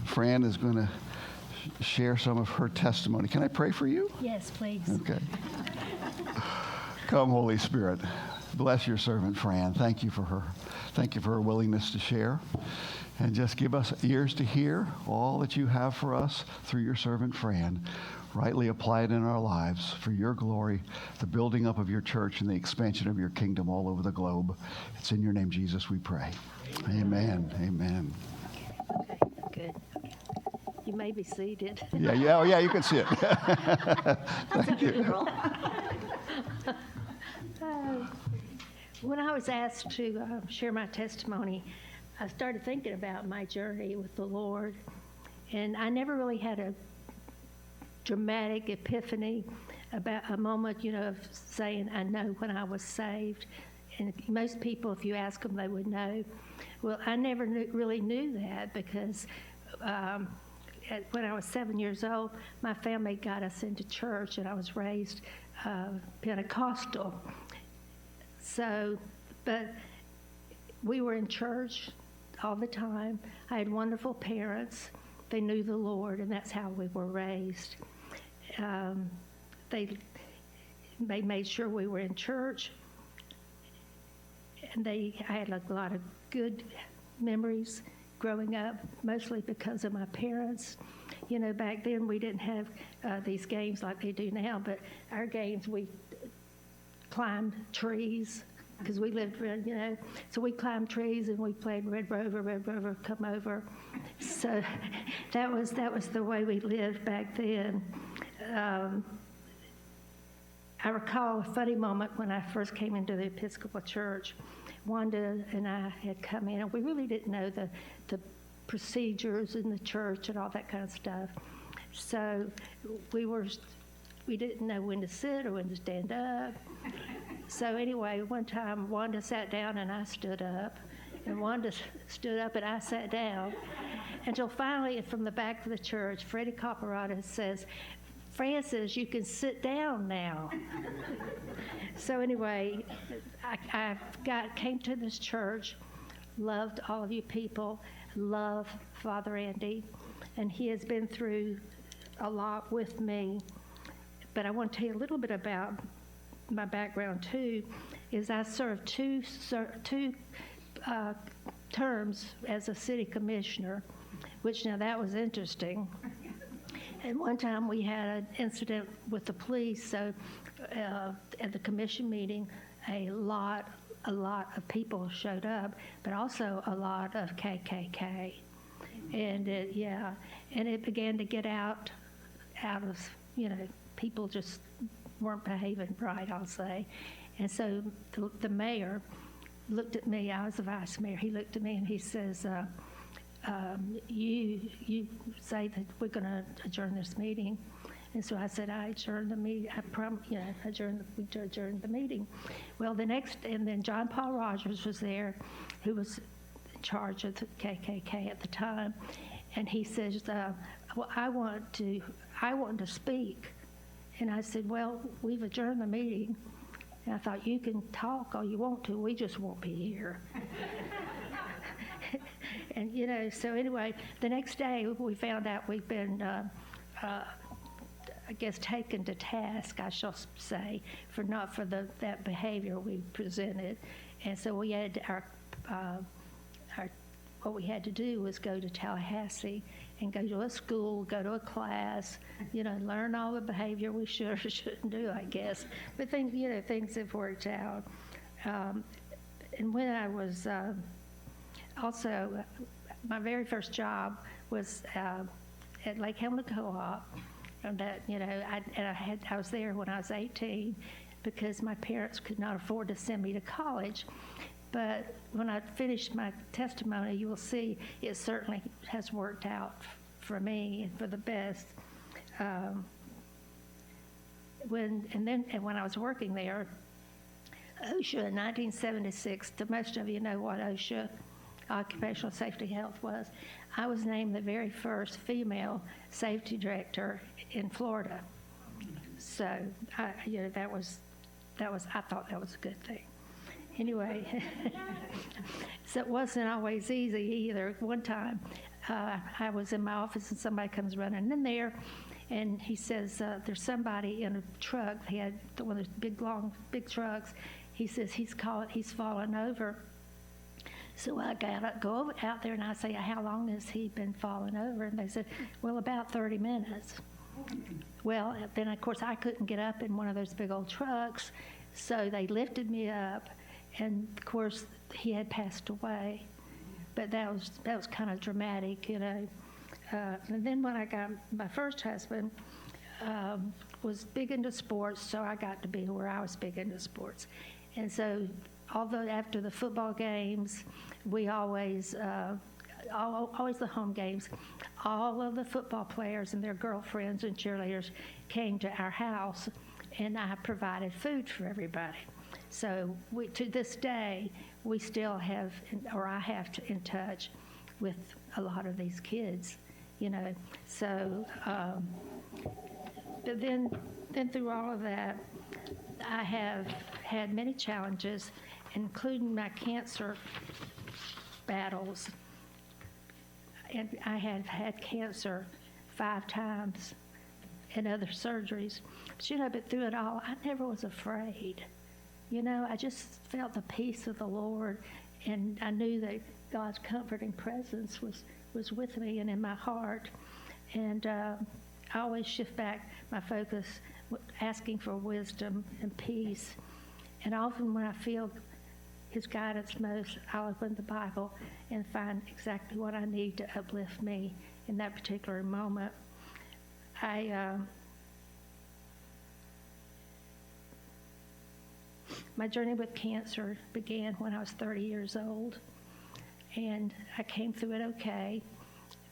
Fran is going to share some of her testimony. Can I pray for you? Yes, please. Okay. Come, Holy Spirit. Bless your servant, Fran. Thank you for her. Thank you for her willingness to share. And just give us ears to hear all that you have for us through your servant, Fran. Rightly apply it in our lives for your glory, the building up of your church and the expansion of your kingdom all over the globe. It's in your name, Jesus, we pray. Amen. Amen. Okay, good. You may be seated. Yeah, you can see it. Thank you. When I was asked to share my testimony, I started thinking about my journey with the Lord, and I never really had a dramatic epiphany about a moment, of saying, I know when I was saved. And most people, if you ask them, they would know. Well, I never really knew that because when I was 7 years old, my family got us into church, and I was raised Pentecostal. But we were in church all the time. I had wonderful parents. They knew the Lord, and that's how we were raised. They made sure we were in church, and I had a lot of good memories growing up, mostly because of my parents. Back then we didn't have these games like they do now, but our games, we climbed trees because we lived around, so we climbed trees and we played Red Rover, come over. So that was the way we lived back then. I recall a funny moment when I first came into the Episcopal Church. Wanda and I had come in, and we really didn't know the procedures in the church and all that kind of stuff. So we didn't know when to sit or when to stand up. So anyway, one time Wanda sat down and I stood up, and Wanda stood up and I sat down, until finally from the back of the church, Freddie Caparata says, Francis, you can sit down now. So anyway, I came to this church, loved all of you people, love Father Andy, and he has been through a lot with me. But I want to tell you a little bit about my background too. Is I served two terms as a city commissioner, which now that was interesting. And one time we had an incident with the police, so at the commission meeting, a lot of people showed up, but also a lot of KKK. And it began to get out of, people just weren't behaving right, I'll say. And so the mayor looked at me, I was the vice mayor, he looked at me and he says, you say that we're going to adjourn this meeting. And so I said, I adjourned the meeting. We adjourned the meeting. Well, and then John Paul Rogers was there, who was in charge of the KKK at the time. And he says, well, I want to speak. And I said, well, we've adjourned the meeting. And I thought, you can talk all you want to, we just won't be here. And, so anyway, the next day we found out we'd been, taken to task, I shall say, for that behavior we presented. And so we had what we had to do was go to Tallahassee and go to a school, go to a class, learn all the behavior we should or shouldn't do, I guess. But things have worked out. And when I was also, my very first job was at Lake Hamilton Co-op, and that I was there when I was 18 because my parents could not afford to send me to college. But when I finish my testimony, you will see it certainly has worked out for me and for the best. When I was working there, OSHA in 1976, most of you know what OSHA, Occupational Safety Health, was. I was named the very first female safety director in Florida. So I thought that was a good thing. Anyway, so it wasn't always easy either. One time, I was in my office and somebody comes running in there, and he says, there's somebody in a truck. He had one of those big trucks. He says he's fallen over. So I go out there and I say, how long has he been falling over? And they said, well, about 30 minutes. Well, then of course I couldn't get up in one of those big old trucks, so they lifted me up, and of course he had passed away. But that was kind of dramatic, you know. And then when I got my first husband, was big into sports, so I got to be where I was big into sports. And so, although after the football games, we always the home games, all of the football players and their girlfriends and cheerleaders came to our house, and I provided food for everybody. So to this day, we still have, or I have in touch with a lot of these kids, you know. So, but then through all of that, I have had many challenges, including my cancer battles. And I have had cancer 5 times and other surgeries. But, you know, but through it all, I never was afraid. You know, I just felt the peace of the Lord, and I knew that God's comforting presence was with me and in my heart. And I always shift back my focus, asking for wisdom and peace. And often when I feel His guidance most, I'll open the Bible and find exactly what I need to uplift me in that particular moment. My journey with cancer began when I was 30 years old, and I came through it okay.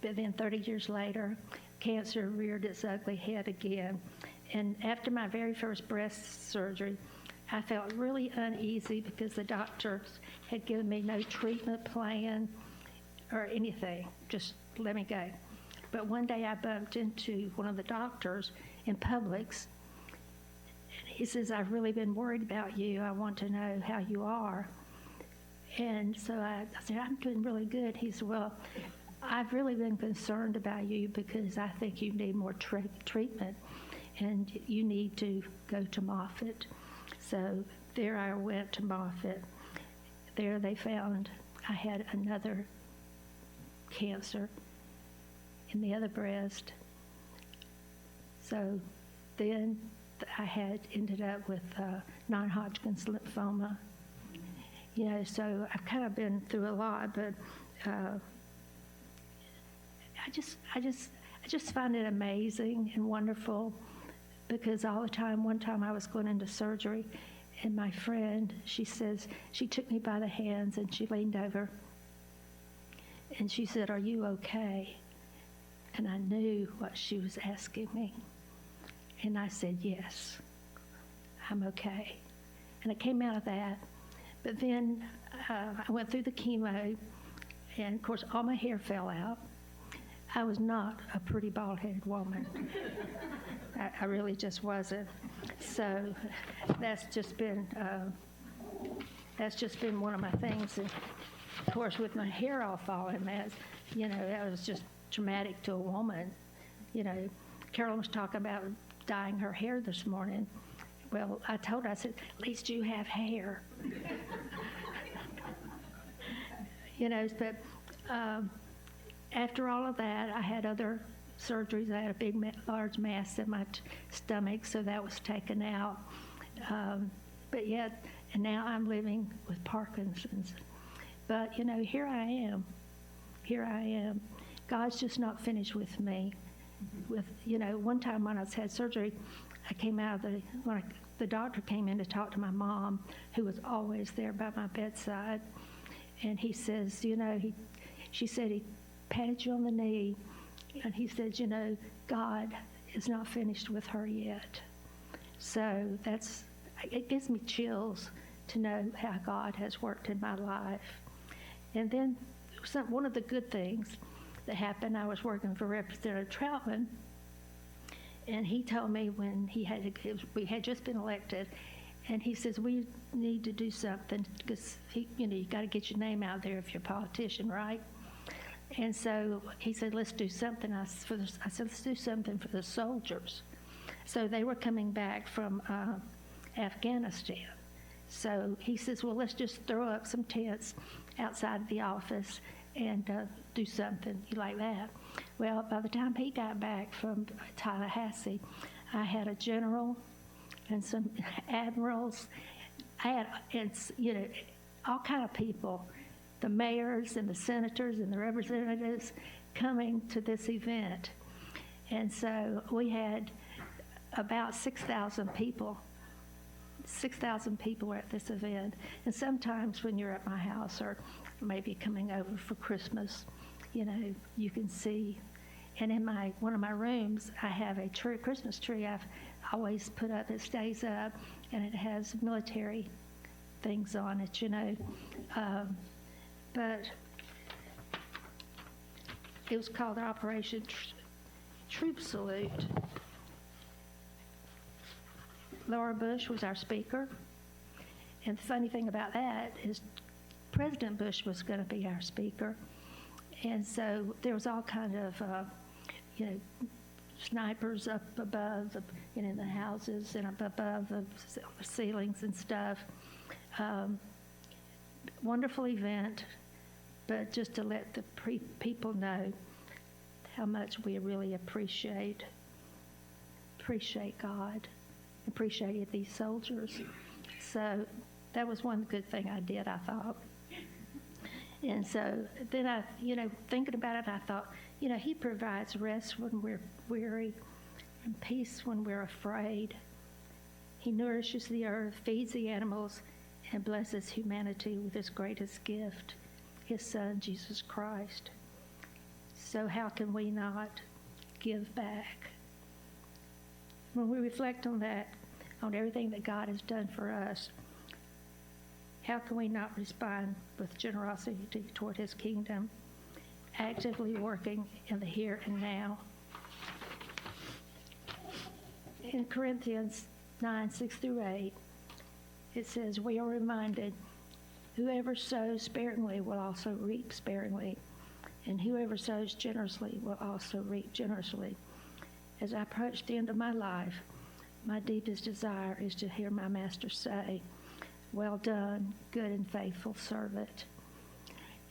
But then 30 years later, cancer reared its ugly head again. And after my very first breast surgery, I felt really uneasy because the doctors had given me no treatment plan or anything, just let me go. But one day I bumped into one of the doctors in Publix. He says, I've really been worried about you. I want to know how you are. And so I said, I'm doing really good. He said, well, I've really been concerned about you because I think you need more treatment and you need to go to Moffitt. So there I went to Moffitt. There they found I had another cancer in the other breast. So then I had ended up with non-Hodgkin's lymphoma. You know, so I've kind of been through a lot, but I just find it amazing and wonderful, because all the time, one time I was going into surgery, and my friend, she says, she took me by the hands and she leaned over and she said, are you okay? And I knew what she was asking me. And I said, yes, I'm okay. And I came out of that. But then I went through the chemo, and of course all my hair fell out. I was not a pretty bald-headed woman. I really just wasn't. So that's just been one of my things. And of course, with my hair all falling, that was just traumatic to a woman. You know, Carolyn was talking about dyeing her hair this morning. Well, I told her, I said, at least you have hair. You know, but after all of that, I had other surgeries. I had a large mass in my stomach, so that was taken out. But yet, and now I'm living with Parkinson's. But, you know, here I am. God's just not finished with me. One time when I had surgery, I came out of when the doctor came in to talk to my mom, who was always there by my bedside. And he says, she said he patted you on the knee, and he said, God is not finished with her yet. So it gives me chills to know how God has worked in my life. And then one of the good things that happened, I was working for Representative Troutman, and he told me when we had just been elected, and he says, we need to do something, because you got to get your name out there if you're a politician, right? And so he said, let's do something. I said, let's do something for the soldiers. So they were coming back from Afghanistan. So he says, well, let's just throw up some tents outside the office and do something like that. Well, by the time he got back from Tallahassee, I had a general and some admirals. I had, all kind of people, the mayors and the senators and the representatives coming to this event. And so we had about 6,000 people. 6,000 people were at this event. And sometimes when you're at my house or maybe coming over for Christmas, you can see. And in one of my rooms, I have a tree, Christmas tree I've always put up. It stays up, and it has military things on it, but it was called Operation Troop Salute. Laura Bush was our speaker. And the funny thing about that is President Bush was going to be our speaker. And so there was all kind of, snipers up above, in the houses and up above the ceilings and stuff. Wonderful event, but just to let the people know how much we really appreciate God, appreciated these soldiers. So that was one good thing I did, I thought. And so then I, thinking about it, I thought, he provides rest when we're weary and peace when we're afraid. He nourishes the earth, feeds the animals, and blesses humanity with his greatest gift, his Son, Jesus Christ. So how can we not give back? When we reflect on that, on everything that God has done for us, how can we not respond with generosity toward his kingdom, actively working in the here and now? In Corinthians 9:6-8, it says, we are reminded, whoever sows sparingly will also reap sparingly, and whoever sows generously will also reap generously. As I approach the end of my life, my deepest desire is to hear my master say, well done, good and faithful servant.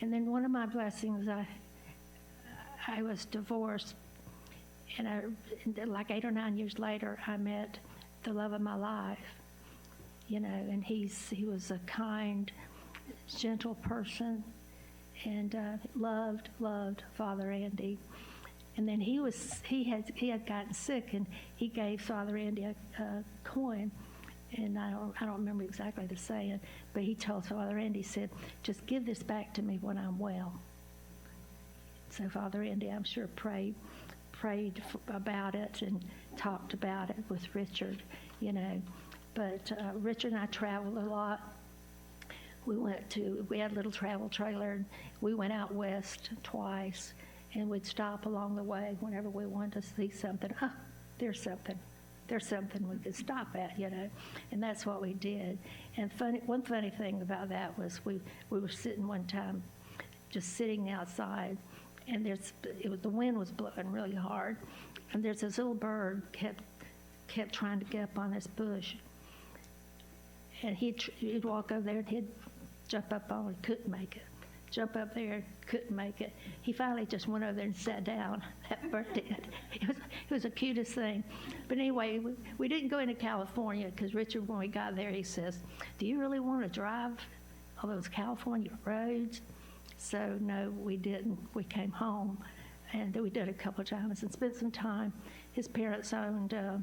And then one of my blessings, I was divorced, and like 8 or 9 years later, I met the love of my life, and he was a kind, gentle person, and loved Father Andy. And then he had gotten sick, and he gave Father Andy a coin, and I don't remember exactly the saying, but he told Father Andy, he said, just give this back to me when I'm well. So Father Andy, I'm sure, prayed about it and talked about it with Richard, But Richard and I traveled a lot. We had a little travel trailer, and we went out west twice, and we'd stop along the way whenever we wanted to see something. There's something we could stop at, and that's what we did. And one funny thing about that was we were sitting one time, just sitting outside, and the wind was blowing really hard, and there's this little bird kept trying to get up on this bush, and he'd walk over there and he'd jump up on it, couldn't make it. Jump up there, couldn't make it. He finally just went over there and sat down. That bird did. It was the cutest thing. But anyway, we didn't go into California because Richard, when we got there, he says, do you really want to drive all those California roads? So no, we didn't. We came home, and we did a couple of times and spent some time. His parents owned a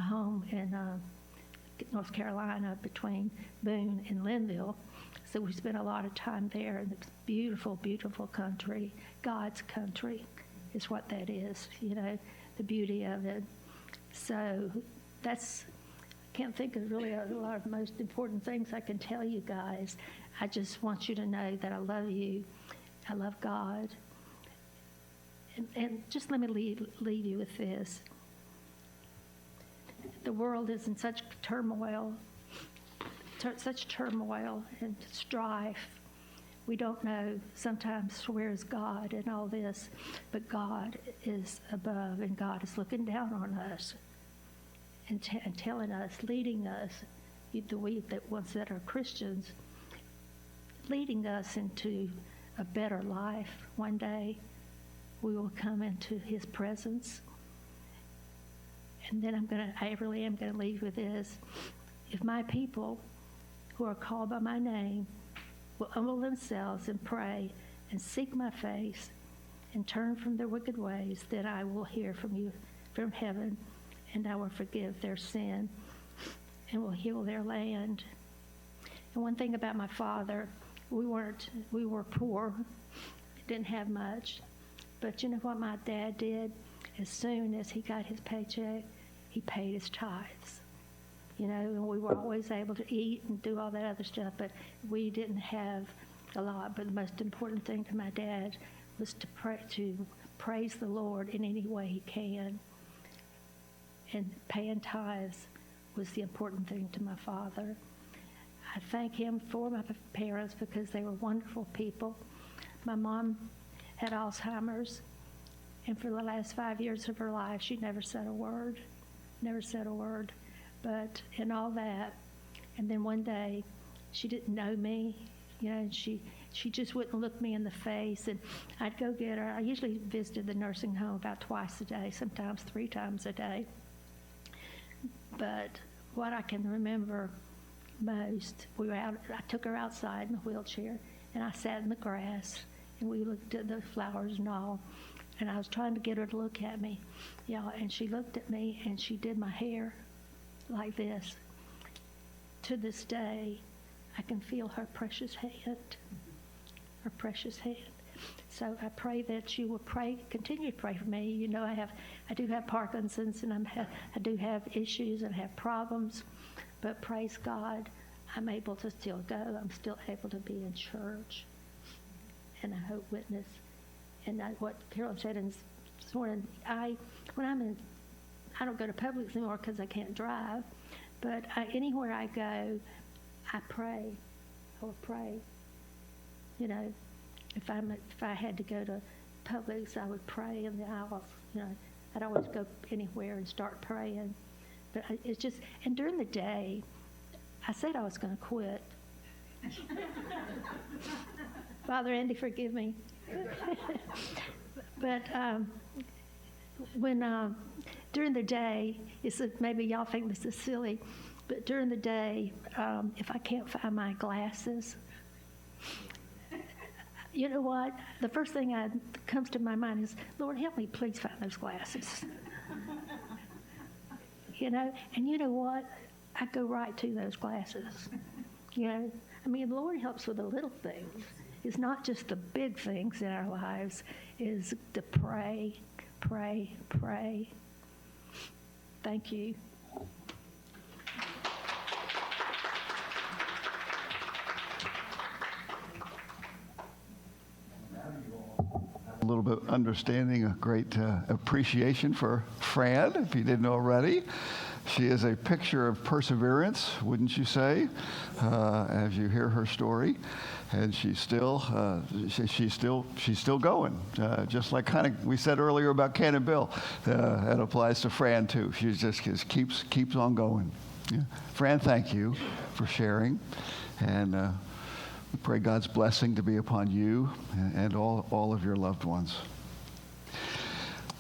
home in North Carolina between Boone and Linville. So we spent a lot of time there, and it's beautiful, beautiful country. God's country is what that is, the beauty of it. So I can't think of really a lot of the most important things I can tell you guys. I just want you to know that I love you. I love God. And just let me leave you with this. The world is in such turmoil and strife, We don't know sometimes where is God in all this, but God is above, and God is looking down on us and telling us, leading us, we that ones that are Christians, leading us into a better life. One day we will come into his presence. And then I really am going to leave with this. If my people who are called by my name will humble themselves and pray and seek my face and turn from their wicked ways, then I will hear from you from heaven, and I will forgive their sin and will heal their land. And one thing about my father, we were poor, didn't have much. But you know what my dad did? As soon as he got his paycheck, he paid his tithes. You know, and we were always able to eat and do all that other stuff, but we didn't have a lot. But the most important thing to my dad was to praise the Lord in any way he can. And paying tithes was the important thing to my father. I thank him for my parents because they were wonderful people. My mom had Alzheimer's, and for the last 5 years of her life, she never said a word. But in all that, and then one day, she didn't know me, you know, and she just wouldn't look me in the face, and I'd go get her. I usually visited the nursing home about twice a day, sometimes 3 times a day. But what I can remember most, I took her outside in a wheelchair, and I sat in the grass, and we looked at the flowers and all, and I was trying to get her to look at me, you know, and she looked at me, and she did my hair like this. To this day, I can feel her precious hand. So I pray that you will continue to pray for me. You know, I do have Parkinson's, and I do have issues and have problems, but praise God, I'm able to still go. I'm still able to be in church, and I hope witness. And what Carol said this morning, I don't go to Publix anymore because I can't drive, but anywhere I go, I pray. I will pray. You know, if I had to go to Publix, I would pray in the aisles. You know, I'd always go anywhere and start praying. But it's just, and during the day, I said I was going to quit. Father Andy, forgive me. But when during the day, maybe y'all think this is silly, but during the day, if I can't find my glasses, you know what? The first thing that comes to my mind is, Lord, help me please find those glasses. You know, and you know what? I go right to those glasses. You know, I mean, the Lord helps with the little things. It's not just the big things in our lives, is to pray. Thank you. A little bit understanding, a great appreciation for Fran, if you didn't already. She is a picture of perseverance, wouldn't you say, as you hear her story. And she's still going. Just like kind of we said earlier about Ken and Bill, that applies to Fran too. She just keeps on going. Yeah. Fran, thank you for sharing, and we pray God's blessing to be upon you and all of your loved ones.